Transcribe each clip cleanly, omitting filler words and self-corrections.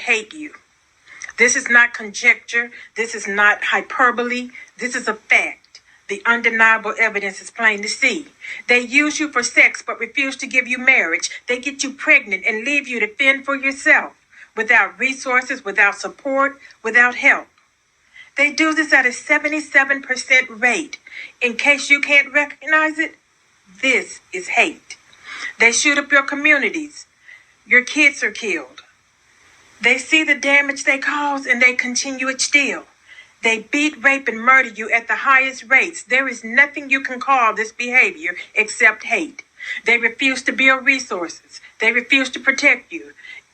hate you. This is not conjecture. This is not hyperbole. This is a fact. The undeniable evidence is plain to see. They use you for sex but refuse to give you marriage. They get you pregnant and leave you to fend for yourself, without resources, without support, without help. They do this at a 77% rate. In case you can't recognize it, this is hate. They shoot up your communities. Your kids are killed. They see the damage they cause and they continue it still. They beat, rape, and murder you at the highest rates. There is nothing you can call this behavior except hate. They refuse to build resources. They refuse to protect you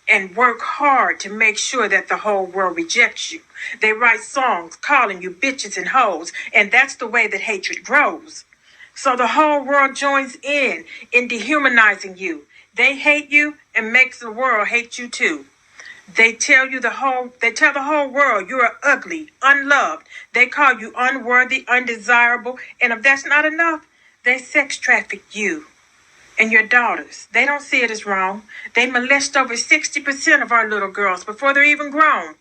and work hard to make sure that the whole world rejects you. They write songs calling you bitches and hoes, and that's the way that hatred grows. So the whole world joins in dehumanizing you. They hate you and makes the world hate you too. They tell the whole world you are ugly, unloved. They call you unworthy, undesirable, and if that's not enough, they sex traffic you and your daughters. They don't see it as wrong. They molest over 60% of our little girls before they're even grown.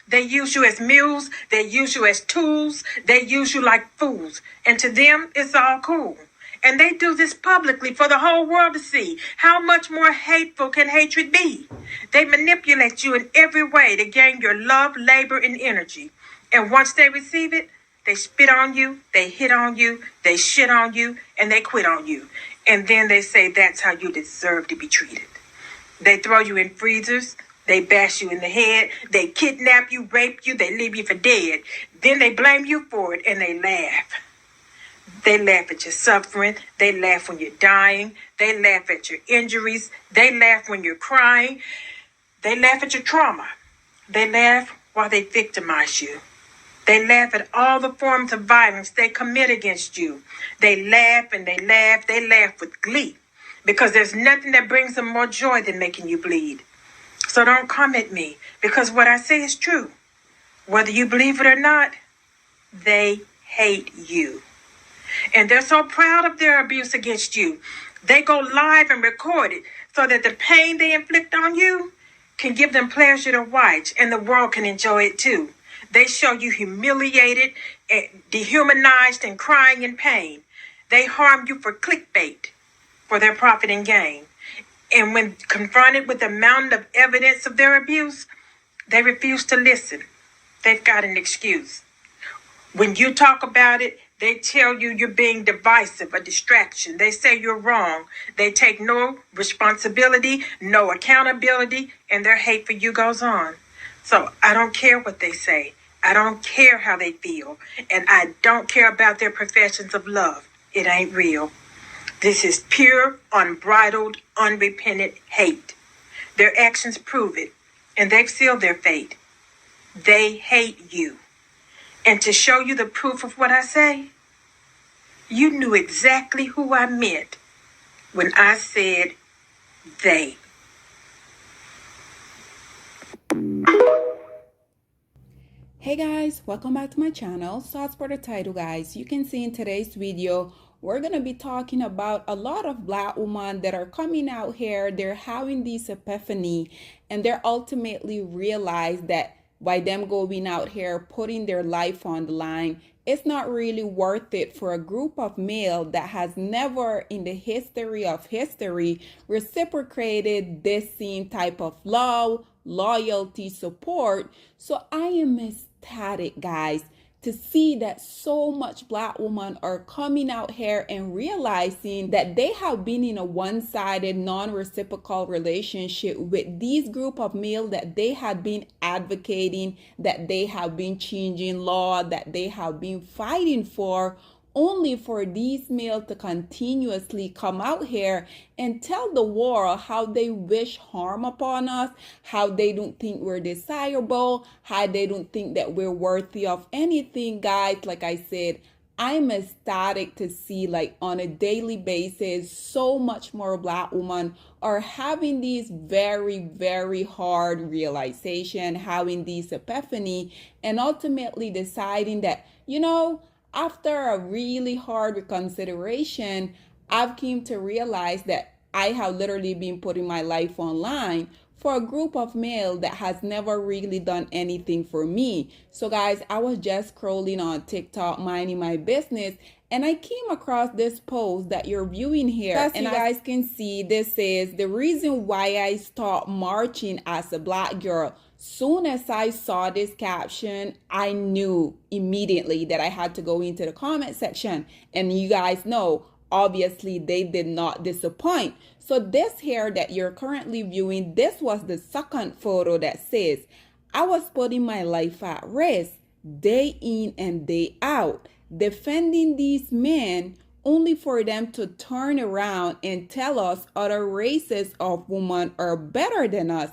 They use you as mules. They use you as tools. They use you like fools. And to them, it's all cool. And they do this publicly for the whole world to see. How much more hateful can hatred be? They manipulate you in every way to gain your love, labor, and energy. And once they receive it, they spit on you, they hit on you, they shit on you, and they quit on you. And then they say that's how you deserve to be treated. They throw you in freezers. They bash you in the head. They kidnap you, rape you, they leave you for dead. Then they blame you for it and they laugh. They laugh at your suffering. They laugh when you're dying. They laugh at your injuries. They laugh when you're crying. They laugh at your trauma. They laugh while they victimize you. They laugh at all the forms of violence they commit against you. They laugh and they laugh. They laugh with glee because there's nothing that brings them more joy than making you bleed. So don't come at me because what I say is true. Whether you believe it or not, they hate you. And they're so proud of their abuse against you. They go live and record it so that the pain they inflict on you can give them pleasure to watch and the world can enjoy it too. They show you humiliated, dehumanized, and crying in pain. They harm you for clickbait, for their profit and gain. And when confronted with the mountain of evidence of their abuse, they refuse to listen. They've got an excuse. When you talk about it, they tell you you're being divisive, a distraction. They say you're wrong. They take no responsibility, no accountability, and their hate for you goes on. So I don't care what they say. I don't care how they feel. And I don't care about their professions of love. It ain't real. This is pure, unbridled, unrepentant hate. Their actions prove it, and they've sealed their fate. They hate you. And to show you the proof of what I say, you knew exactly who I meant when I said they. Hey guys, welcome back to my channel. So as per the title, guys, you can see in today's video, we're going to be talking about a lot of Black women that are coming out here. They're having this epiphany and they're ultimately realize that by them going out here, putting their life on the line, it's not really worth it for a group of male that has never in the history of history reciprocated this same type of love, loyalty, support. So I am ecstatic, guys, to see that so much Black women are coming out here and realizing that they have been in a one-sided, non-reciprocal relationship with these group of male that they had been advocating, that they have been changing law, that they have been fighting for, only for these males to continuously come out here and tell the world how they wish harm upon us, how they don't think we're desirable, how they don't think that we're worthy of anything. Guys, like I said, I'm ecstatic to see, like, on a daily basis, so much more Black women are having these very, very hard realization, having this epiphany, and ultimately deciding that, you know, after a really hard reconsideration, I've come to realize that I have literally been putting my life online for a group of male that has never really done anything for me. So guys, I was just scrolling on TikTok, minding my business, and I came across this post that you're viewing here. As you guys can see, this is the reason why I stopped marching as a black girl. Soon as I saw this caption, I knew immediately that I had to go into the comment section. And you guys know, obviously they did not disappoint. So this here that you're currently viewing, this was the second photo that says, I was putting my life at risk day in and day out, defending these men, only for them to turn around and tell us other races of women are better than us.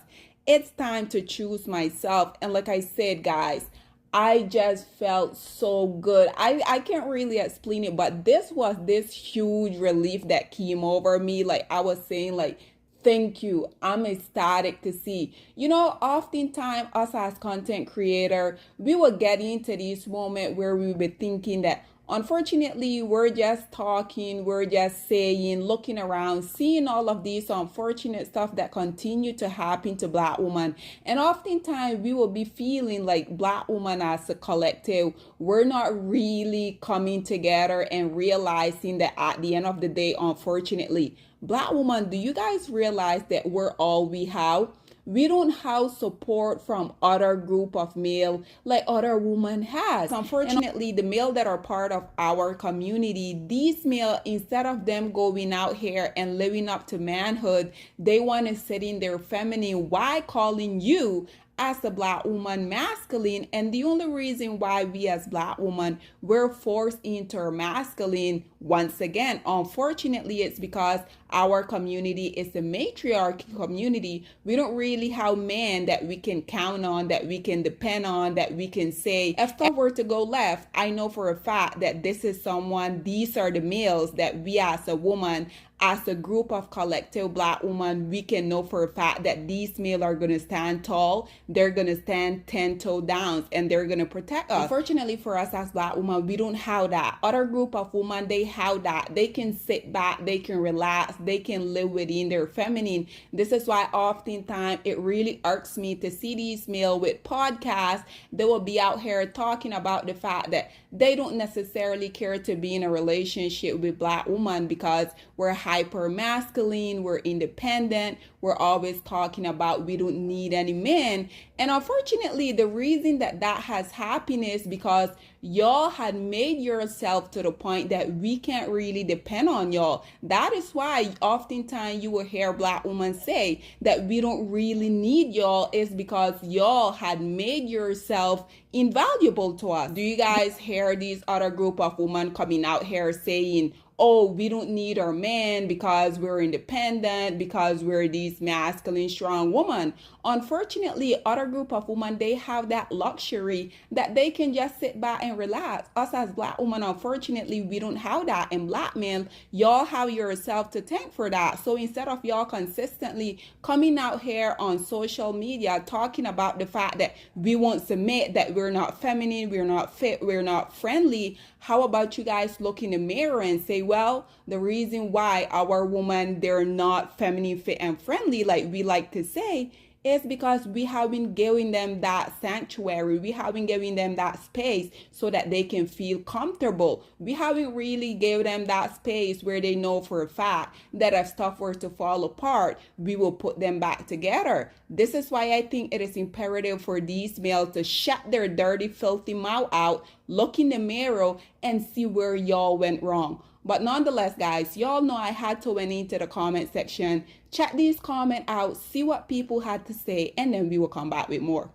It's time to choose myself. And like I said, guys, I just felt so good. I can't really explain it, but this was this huge relief that came over me. Like I was saying, like, thank you. I'm ecstatic to see. You know, oftentimes us as content creator, we will get into this moment where we will be thinking that unfortunately, we're just talking, we're just saying, looking around, seeing all of these unfortunate stuff that continue to happen to black women. And oftentimes we will be feeling like black women as a collective, we're not really coming together and realizing that at the end of the day, unfortunately, black women, do you guys realize that we're all we have? We don't have support from other group of male like other women has. Unfortunately, the male that are part of our community, these male, instead of them going out here and living up to manhood, they want to sit in their feminine. Why calling you as a black woman masculine? And the only reason why we as black women we're forced into our masculine, once again, unfortunately, it's because our community is a matriarchy community. We don't really have men that we can count on, that we can depend on, that we can say, if stuff were to go left, I know for a fact that this is someone, these are the males that we as a woman, as a group of collective black women, we can know for a fact that these male are going to stand tall, they're going to stand 10-toe down, and they're going to protect us. Unfortunately for us as black women, we don't have that. Other group of women, they have that. They can sit back, they can relax, they can live within their feminine. This is why oftentimes it really irks me to see these male with podcasts. They will be out here talking about the fact that they don't necessarily care to be in a relationship with black women because we're hyper masculine, we're independent, we're always talking about we don't need any men. And unfortunately, the reason that that has happened is because y'all had made yourself to the point that we can't really depend on y'all. That is why oftentimes you will hear black women say that we don't really need y'all, is because y'all had made yourself invaluable to us. Do you guys hear these other group of women coming out here saying, oh, we don't need our men because we're independent, because we're these masculine, strong women? Unfortunately, other group of women, they have that luxury that they can just sit back and relax. Us as black women, unfortunately, we don't have that. And black men, y'all have yourself to thank for that. So instead of y'all consistently coming out here on social media talking about the fact that we won't submit, that we're not feminine, we're not fit, we're not friendly, how about you guys look in the mirror and say, well, the reason why our women, they're not feminine, fit, and friendly, like we like to say, is because we haven't given them that sanctuary. We haven't given them that space so that they can feel comfortable. We haven't really given them that space where they know for a fact that if stuff were to fall apart, we will put them back together. This is why I think it is imperative for these males to shut their dirty, filthy mouth out, look in the mirror, and see where y'all went wrong. But nonetheless, guys, y'all know I had to went into the comment section, check these comments out, see what people had to say, and then we will come back with more.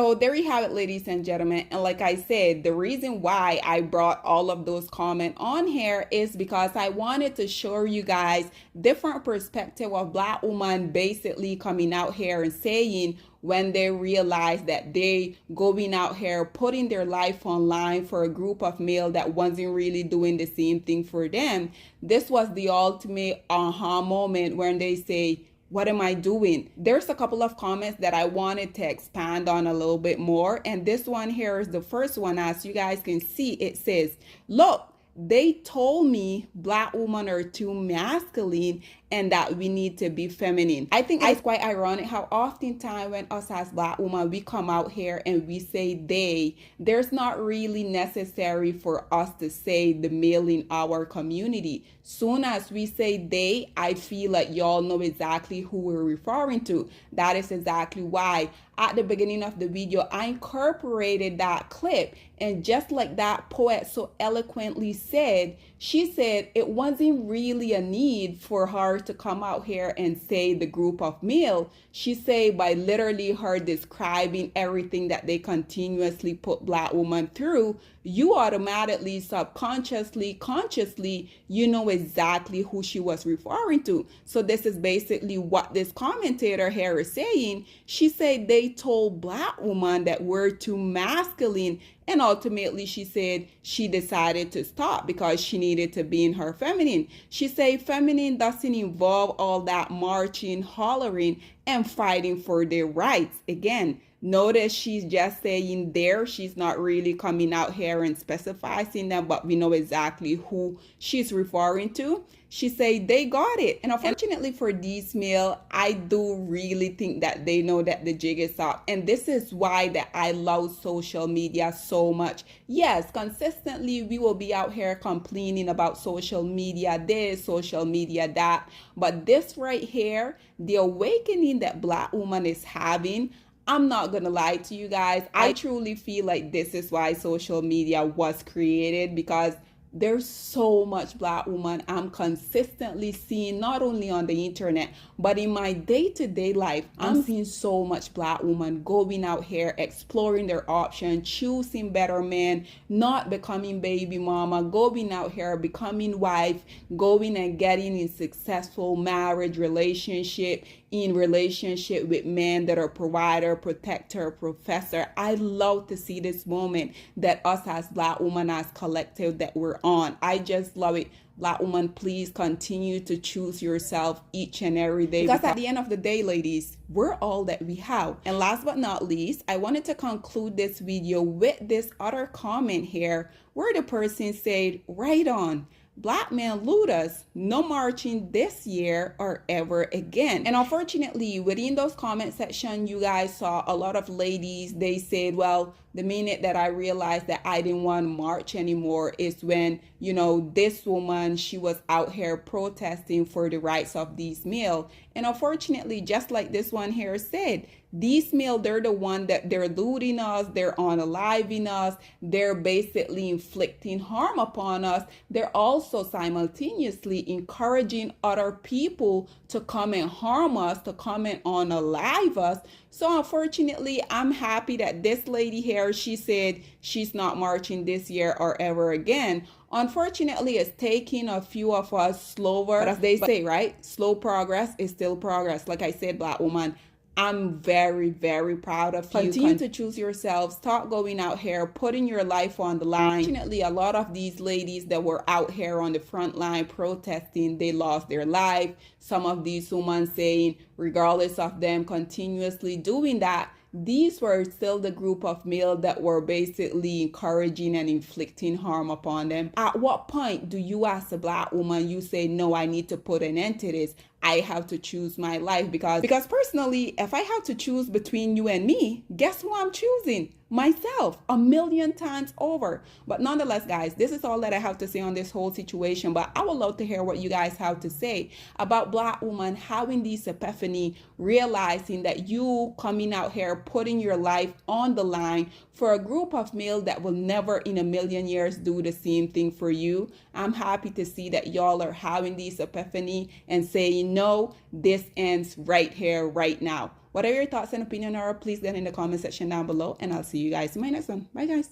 So there you have it, ladies and gentlemen. And like I said, the reason why I brought all of those comments on here is because I wanted to show you guys different perspective of Black women basically coming out here and saying when they realize that they going out here putting their life online for a group of male that wasn't really doing the same thing for them. This was the ultimate aha moment when they say, what am I doing? There's a couple of comments that I wanted to expand on a little bit more. And this one here is the first one. As you guys can see, it says, look, they told me Black women are too masculine and that we need to be feminine. I think it's quite ironic how oftentimes when us as Black women, we come out here and we say they, there's not really necessary for us to say the male in our community. Soon as we say they, I feel like y'all know exactly who we're referring to. That is exactly why at the beginning of the video, I incorporated that clip. And just like that poet so eloquently said, she said it wasn't really a need for her to come out here and say the group of male. She said by literally her describing everything that they continuously put Black women through, you automatically, subconsciously, consciously, you know exactly who she was referring to. So this is basically what this commentator here is saying. She said they told Black women that we're too masculine, and ultimately she said she decided to stop because she needed to be in her feminine. She said feminine doesn't involve all that marching, hollering, and fighting for their rights. Again, notice she's just saying there. She's not really coming out here and specifying them, but we know exactly who she's referring to. She said they got it. And unfortunately for these male, I do really think that they know that the jig is up. And this is why that I love social media so much. Yes, consistently we will be out here complaining about social media this, social media that. But this right here, the awakening that Black woman is having, I'm not gonna lie to you guys. I truly feel like this is why social media was created, because there's so much Black woman I'm consistently seeing, not only on the internet, but in my day-to-day life. I'm seeing so much Black woman going out here, exploring their options, choosing better men, not becoming baby mama, going out here, becoming wife, going and getting in successful marriage, relationship, in relationship with men that are provider, protector, professor. I love to see this moment that us as Black women, as collective, that we're on. I just love it. Black woman, please continue to choose yourself each and every day, because at the end of the day, ladies, we're all that we have. And last but not least, I wanted to conclude this video with this other comment here where the person said, right on, Black men loot us, no marching this year or ever again. And unfortunately, within those comment section, you guys saw a lot of ladies, they said, well, the minute that I realized that I didn't want to march anymore is when, you know, this woman, she was out here protesting for the rights of these male. And unfortunately, just like this one here said, these male, they're the one that they're looting us, they're unaliving us, they're basically inflicting harm upon us. They're also simultaneously encouraging other people to come and harm us, to come and unalive us. So unfortunately, I'm happy that this lady here, she said she's not marching this year or ever again. Unfortunately, it's taking a few of us slower, but as they say, right? Slow progress is still progress. Like I said, Black woman, I'm very, very proud of you. Continue to choose yourselves. Start going out here, putting your life on the line. Unfortunately, a lot of these ladies that were out here on the front line protesting, they lost their life. Some of these women saying, regardless of them continuously doing that, these were still the group of male that were basically encouraging and inflicting harm upon them. At what point do you, as a Black woman, you say, no, I need to put an end to this? I have to choose my life, because personally, if I have to choose between you and me, guess who I'm choosing? Myself, 1,000,000 times over. But nonetheless, guys, this is all that I have to say on this whole situation. But I would love to hear what you guys have to say about Black women having this epiphany, realizing that you coming out here, putting your life on the line for a group of male that will never in 1,000,000 years do the same thing for you. I'm happy to see that y'all are having this epiphany and saying, no, this ends right here, right now. Whatever your thoughts and opinion are, please get in the comment section down below, and I'll see you guys in my next one. Bye, guys.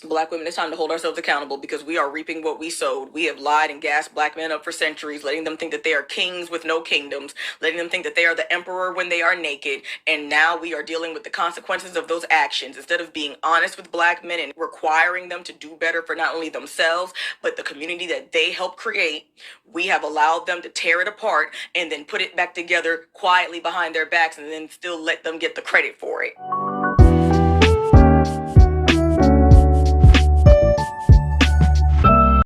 Black women, it's time to hold ourselves accountable because we are reaping what we sowed. We have lied and gassed black men up for centuries, letting them think that they are kings with no kingdoms, letting them think that they are the emperor when they are naked. And now we are dealing with the consequences of those actions. Instead of being honest with black men and requiring them to do better for not only themselves, but the community that they helped create, we have allowed them to tear it apart and then put it back together quietly behind their backs and then still let them get the credit for it.